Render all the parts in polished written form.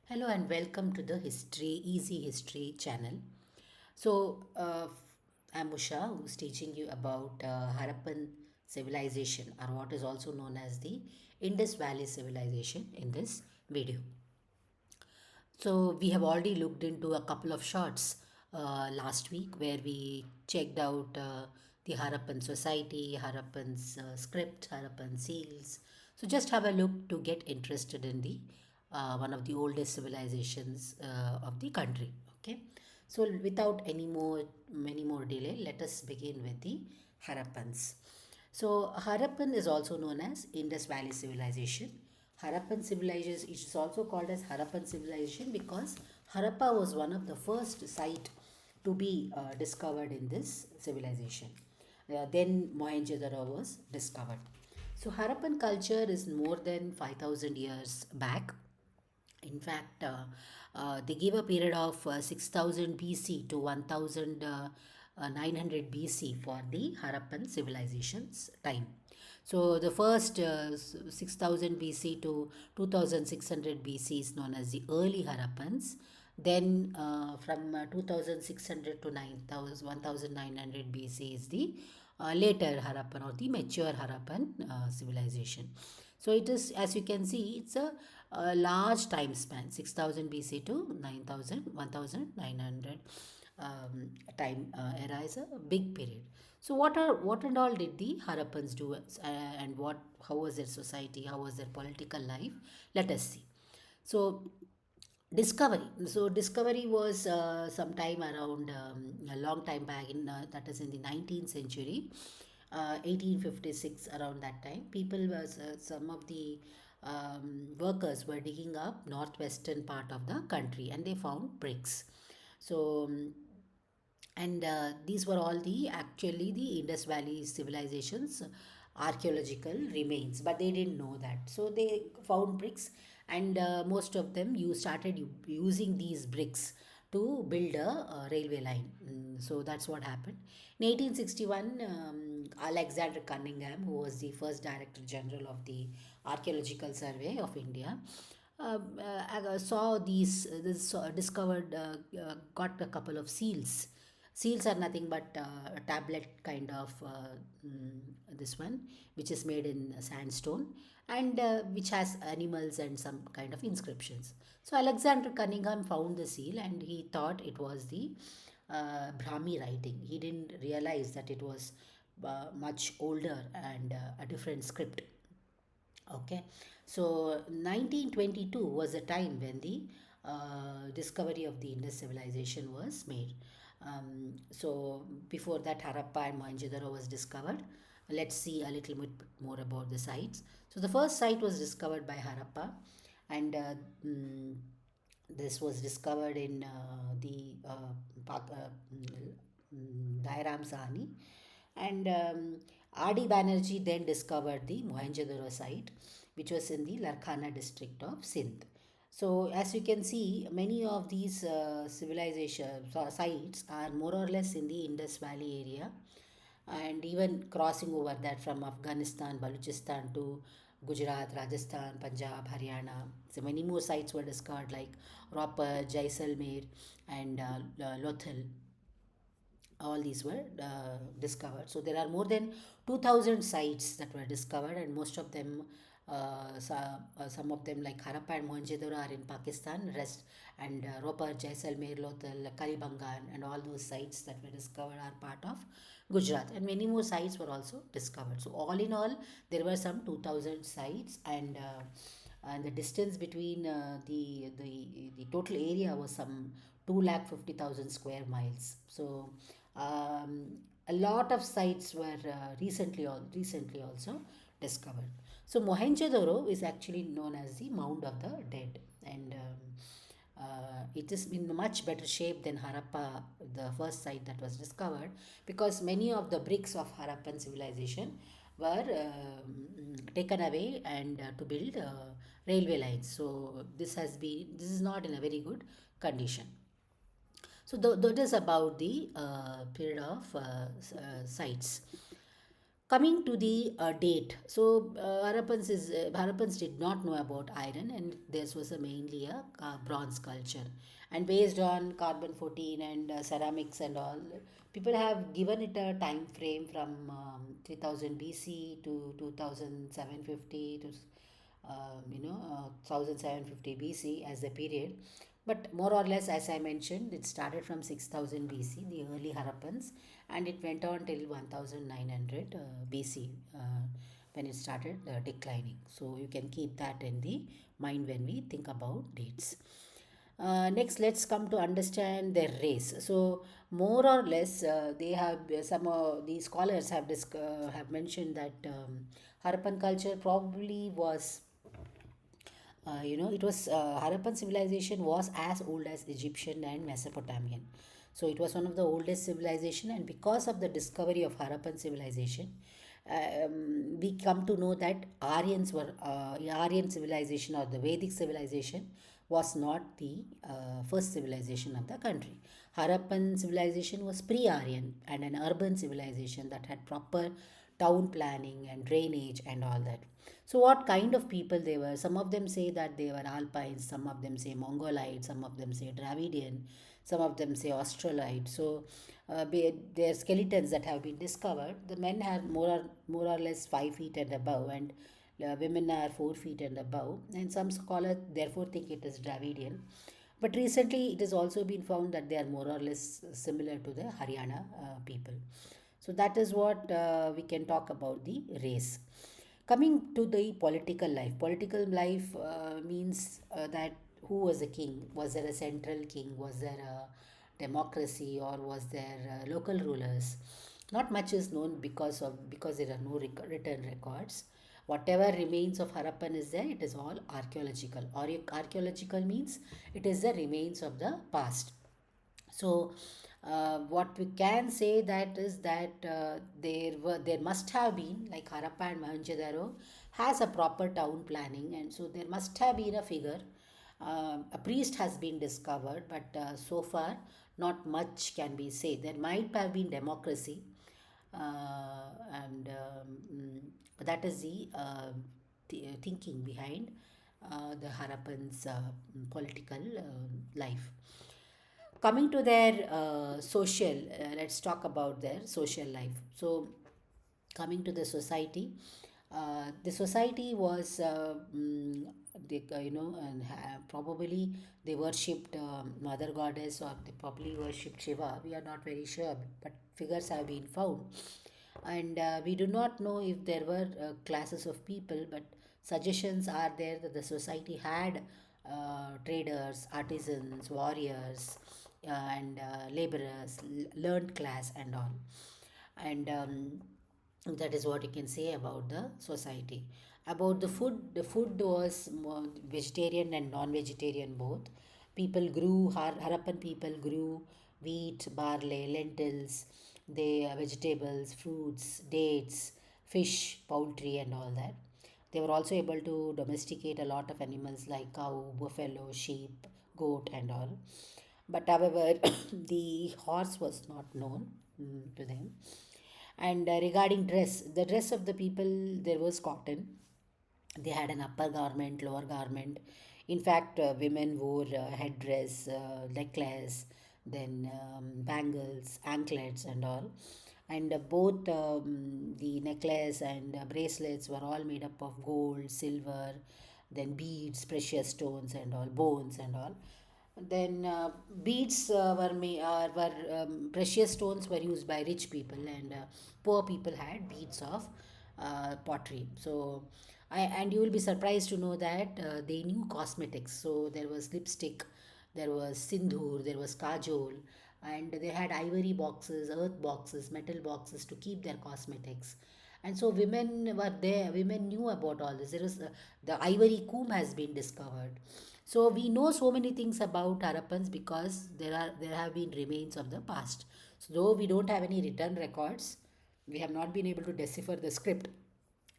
Hello and welcome to the Easy History channel. So, I'm Usha, who's teaching you about Harappan civilization, or what is also known as the Indus Valley civilization in this video. So we have already looked into a couple of shots last week where we checked out the Harappan society, Harappan's script, Harappan seals. So just have a look to get interested in the one of the oldest civilizations of the country. Okay. So without many more delay, let us begin with the Harappans. So Harappan is also known as Indus Valley civilization. Harappan civilization it is also called as Harappan civilization because Harappa was one of the first site to be discovered in this civilization. Then Mohenjo-daro was discovered. So Harappan culture is more than 5,000 years back. In fact, they gave a period of 6000 BC to 1900 BC for the Harappan civilization's time. So the first 6000 BC to 2600 BC is known as the early Harappans. Then from 2600 to 9000 1900 BC is the later Harappan or the mature Harappan civilization. So it is, as you can see, it's a large time span, 6000 BC to 9000 1900 time era is a big period. So what and all did the Harappans do, and what how was their society, how was their political life? Let us see. So discovery. So discovery was sometime around a long time back in that is in the 19th century, 1856 around that time. People was some of the workers were digging up northwestern part of the country and they found bricks. So and these were all the actually the Indus Valley civilizations archaeological remains, but they didn't know that. So they found bricks, and most of them you started using these bricks to build a railway line. So that's what happened. In 1861, Alexander Cunningham, who was the first Director General of the Archaeological Survey of India, saw discovered, got a couple of seals. Seals are nothing but a tablet kind of this one, which is made in sandstone and which has animals and some kind of inscriptions. So Alexander Cunningham found the seal and he thought it was the Brahmi writing. He didn't realize that it was much older and a different script. Okay, so 1922 was a time when the discovery of the Indus civilization was made. So before that, Harappa and Mohenjo-daro was discovered. Let's see a little bit more about the sites. So the first site was discovered by Harappa, and this was discovered in the Dairam Sahani, and R.D. Banerjee then discovered the Mohenjo-daro site, which was in the Larkana district of Sindh. So, as you can see, many of these civilization sites are more or less in the Indus Valley area, and even crossing over that from Afghanistan, Balochistan to Gujarat, Rajasthan, Punjab, Haryana. So many more sites were discovered like Ropar, Jaisalmer, and Lothal. All these were discovered. So there are more than 2000 sites that were discovered, and most of them, some of them like Harappa and Mohenjo-daro are in Pakistan. Rest and Ropar, Jaisalmer, Lothal, Kalibangan, and all those sites that were discovered are part of Gujarat, and many more sites were also discovered. So all in all, there were some 2000 sites, and the distance between the total area was some 250,000 square miles. So a lot of sites were recently also discovered. So Mohenjo-daro is actually known as the Mound of the Dead, and it is in much better shape than Harappa, the first site that was discovered, because many of the bricks of Harappan civilization were taken away and to build railway lines. So this is not in a very good condition. So that is about the period of sites. Coming to the date, so Harappans did not know about iron, and this was mainly a bronze culture. And based on carbon 14 and ceramics and all, people have given it a time frame from 3000 BC to 2750 to 1750 BC as the period. But more or less, as I mentioned, it started from 6000 BC, the early Harappans, and it went on till 1900 BC when it started declining. So you can keep that in the mind when we think about dates. Next, let's come to understand their race. So, more or less, they have some these scholars have mentioned that Harappan culture probably was it was Harappan civilization was as old as Egyptian and Mesopotamian. So it was one of the oldest civilization, and because of the discovery of Harappan civilization, we come to know that Aryan civilization or the Vedic civilization was not the first civilization of the country. Harappan civilization was pre-Aryan and an urban civilization that had proper town planning and drainage and all that. So, what kind of people they were? Some of them say that they were Alpines, some of them say Mongolite, some of them say Dravidian, some of them say Australite. So, their skeletons that have been discovered, the men are more or less 5 feet and above, and women are 4 feet and above. And some scholars therefore think it is Dravidian. But recently, it has also been found that they are more or less similar to the Haryana people. So that is what we can talk about the race. Coming to the political life means that who was the king? Was there a central king? Was there a democracy, or was there local rulers? Not much is known because there are no written records. Whatever remains of Harappan is there, it is all archaeological. Or archaeological means it is the remains of the past. So, what we can say that is that there must have been, like Harappa and Mohenjo-daro has a proper town planning, and so there must have been a figure. A priest has been discovered, but so far not much can be said. There might have been democracy, and that is the thinking behind the Harappan's political life. Coming to their social, let's talk about their social life. So, coming to the society was and probably they worshipped mother goddess, or they probably worshipped Shiva. We are not very sure, but figures have been found. And we do not know if there were classes of people, but suggestions are there that the society had traders, artisans, warriors, and laborers, learned class, and all. And that is what you can say about the society. About the food was more vegetarian and non-vegetarian both. Harappan people grew wheat, barley, lentils, vegetables, fruits, dates, fish, poultry, and all that. They were also able to domesticate a lot of animals like cow, buffalo, sheep, goat, and all. But however, the horse was not known to them. And regarding the dress of the people, there was cotton. They had an upper garment, lower garment. In fact, women wore headdress, necklace, then bangles, anklets, and all. And both the necklace and bracelets were all made up of gold, silver, then beads, precious stones, and all, bones, and all. Then beads were precious stones were used by rich people, and poor people had beads of pottery. So, and you will be surprised to know that they knew cosmetics. So there was lipstick, there was sindoor, there was kajol, and they had ivory boxes, earth boxes, metal boxes to keep their cosmetics. And so women were there. Women knew about all this. There was the ivory comb has been discovered. So we know so many things about Harappans because there have been remains of the past. So though we don't have any written records, we have not been able to decipher the script.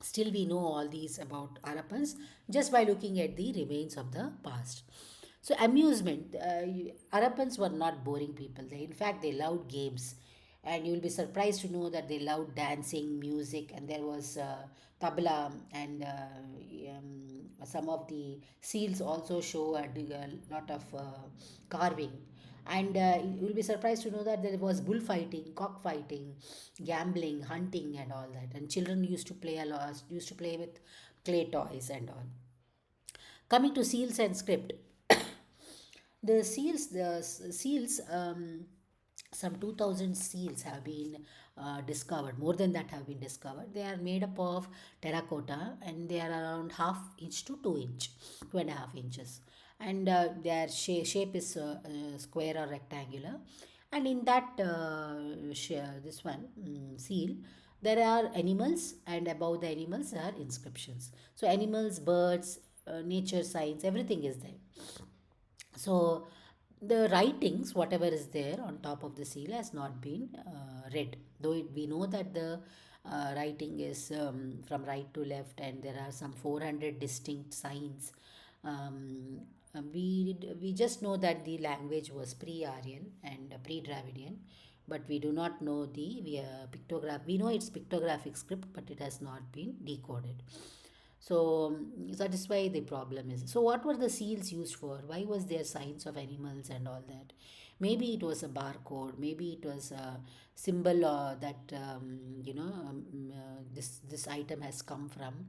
Still, we know all these about Harappans just by looking at the remains of the past. So amusement, Harappans were not boring people. In fact, they loved games. And you'll be surprised to know that they loved dancing, music, and there was tabla, and some of the seals also show a lot of carving. And you'll be surprised to know that there was bullfighting, cockfighting, gambling, hunting, and all that. And children used to play a lot, used to play with clay toys and all. Coming to seals and script, the seals, some 2000 seals have been discovered. More than that have been discovered. They are made up of terracotta, and they are around half inch to 2 inch, 2.5 inches, and their shape is square or rectangular. And in that this one seal, there are animals, and above the animals are inscriptions. So animals, birds, nature signs, everything is there. So the writings, whatever is there on top of the seal, has not been read. Though we know that the writing is from right to left, and there are some 400 distinct signs. We just know that the language was pre-Aryan and pre-Dravidian, but we do not know the pictograph. We know it's pictographic script, but it has not been decoded. So that is why the problem is. So what were the seals used for? Why was there signs of animals and all that? Maybe it was a barcode. Maybe it was a symbol that this item has come from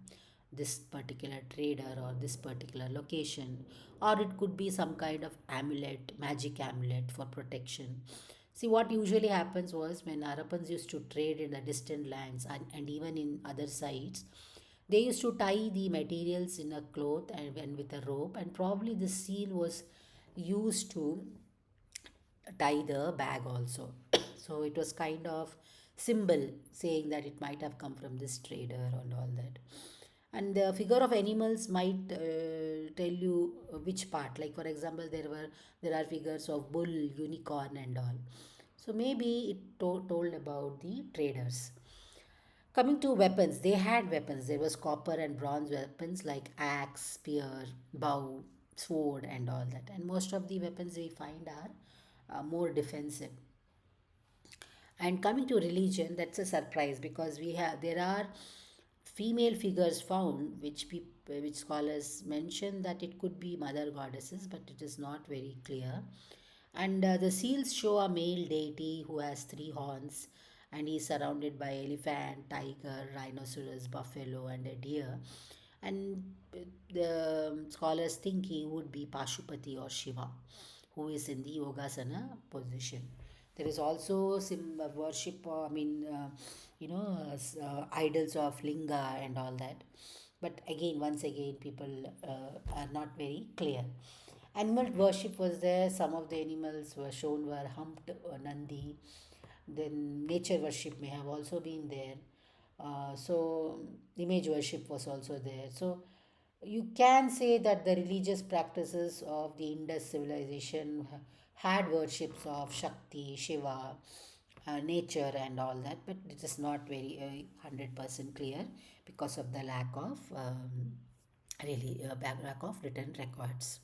this particular trader or this particular location, or it could be some kind of amulet, magic amulet for protection. See, what usually happens was when Harappans used to trade in the distant lands, and even in other sites, they used to tie the materials in a cloth and with a rope, and probably the seal was used to tie the bag also. So it was kind of symbol saying that it might have come from this trader and all that. And the figure of animals might tell you which part. Like for example, there are figures of bull, unicorn, and all. So maybe it told about the traders. Coming to weapons, they had weapons. There was copper and bronze weapons like axe, spear, bow, sword, and all that. And most of the weapons we find are more defensive. And coming to religion, that's a surprise because there are female figures found, which scholars mention that it could be mother goddesses, but it is not very clear. And the seals show a male deity who has three horns, and he's surrounded by elephant, tiger, rhinoceros, buffalo, and a deer. And the scholars think he would be Pashupati or Shiva, who is in the Yogasana position. There is also worship, idols of Linga and all that. But again, once again, people are not very clear. Animal worship was there. Some of the animals were shown were humped Nandi. Then nature worship may have also been there. So image worship was also there. So you can say that the religious practices of the Indus civilization had worships of Shakti, Shiva, nature, and all that, but it is not very 100% clear because of the lack of lack of written records.